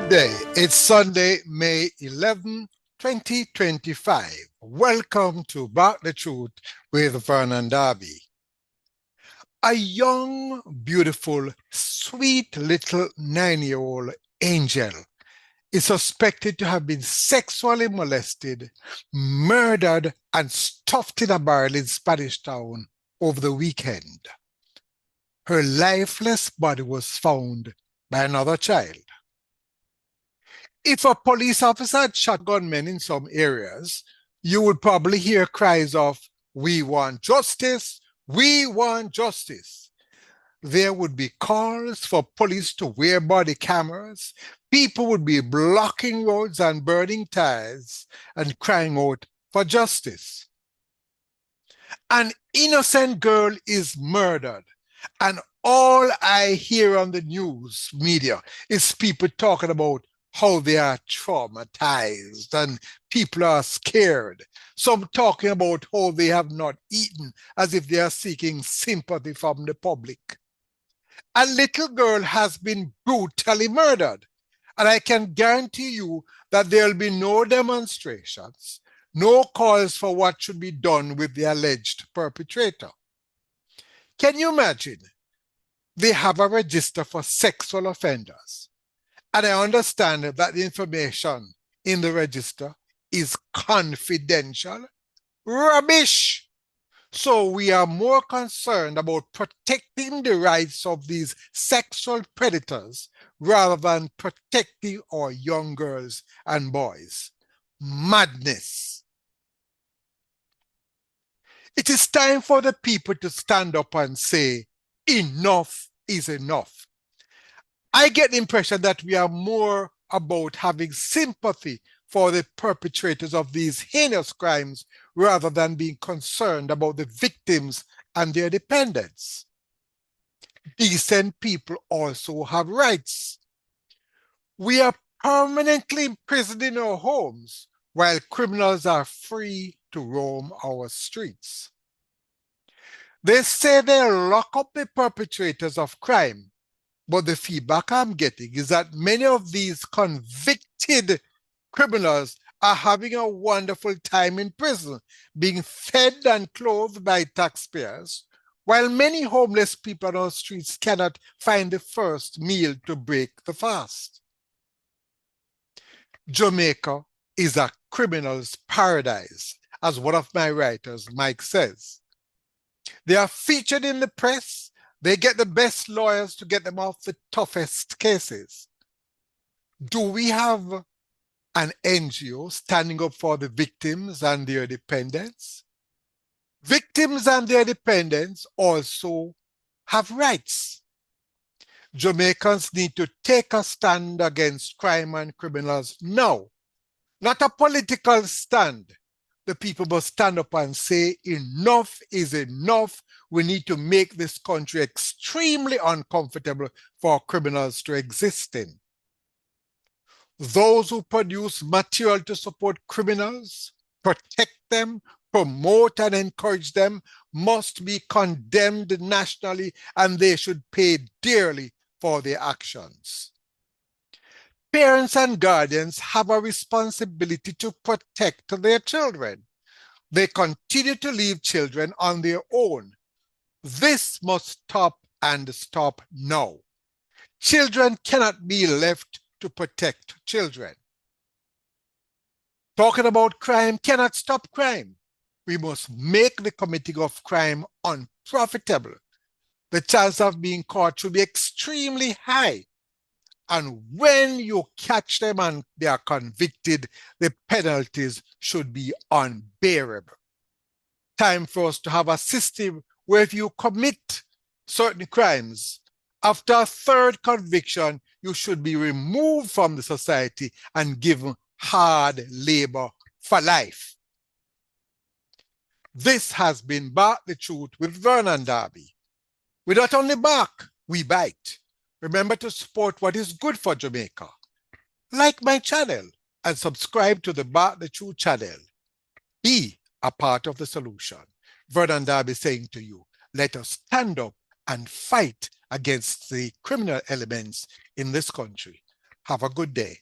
Good day. It's Sunday, May 11, 2025. Welcome to Bark the Truth with Vernon Derby. A young, beautiful, sweet little 9-year-old angel is suspected to have been sexually molested, murdered, and stuffed in a barrel in Spanish Town over the weekend. Her lifeless body was found by another child. If a police officer had shot gunmen in some areas, you would probably hear cries of, "We want justice, we want justice." There would be calls for police to wear body cameras. People would be blocking roads and burning tires and crying out for justice. An innocent girl is murdered, and all I hear on the news media is people talking about how they are traumatized and people are scared. Some talking about how they have not eaten, as if they are seeking sympathy from the public. A little girl has been brutally murdered, and I can guarantee you that there will be no demonstrations, no calls for what should be done with the alleged perpetrator. Can you imagine? They have a register for sexual offenders. And I understand that the information in the register is confidential. Rubbish! So we are more concerned about protecting the rights of these sexual predators rather than protecting our young girls and boys. Madness. It is time for the people to stand up and say, enough is enough. I get the impression that we are more about having sympathy for the perpetrators of these heinous crimes rather than being concerned about the victims and their dependents. Decent people also have rights. We are permanently imprisoned in our homes while criminals are free to roam our streets. They say they'll lock up the perpetrators of crime, but the feedback I'm getting is that many of these convicted criminals are having a wonderful time in prison, being fed and clothed by taxpayers, while many homeless people on our streets cannot find the first meal to break the fast. Jamaica is a criminal's paradise, as one of my writers, Mike, says. They are featured in the press. They get the best lawyers to get them off the toughest cases. Do we have an NGO standing up for the victims and their dependents? Victims and their dependents also have rights. Jamaicans need to take a stand against crime and criminals now, not a political stand. The people must stand up and say, enough is enough. We need to make this country extremely uncomfortable for criminals to exist in. Those who produce material to support criminals, protect them, promote and encourage them, must be condemned nationally, and they should pay dearly for their actions. Parents and guardians have a responsibility to protect their children. They continue to leave children on their own. This must stop and stop now. Children cannot be left to protect children. Talking about crime cannot stop crime. We must make the committing of crime unprofitable. The chance of being caught should be extremely high. And when you catch them and they are convicted, the penalties should be unbearable. Time for us to have a system where if you commit certain crimes, after a third conviction, you should be removed from the society and given hard labor for life. This has been Bark the Truth with Vernon Derby. We not only bark, we bite. Remember to support what is good for Jamaica. Like my channel and subscribe to the Bark the Truth channel. Be a part of the solution. Vernon Derby saying to you, let us stand up and fight against the criminal elements in this country. Have a good day.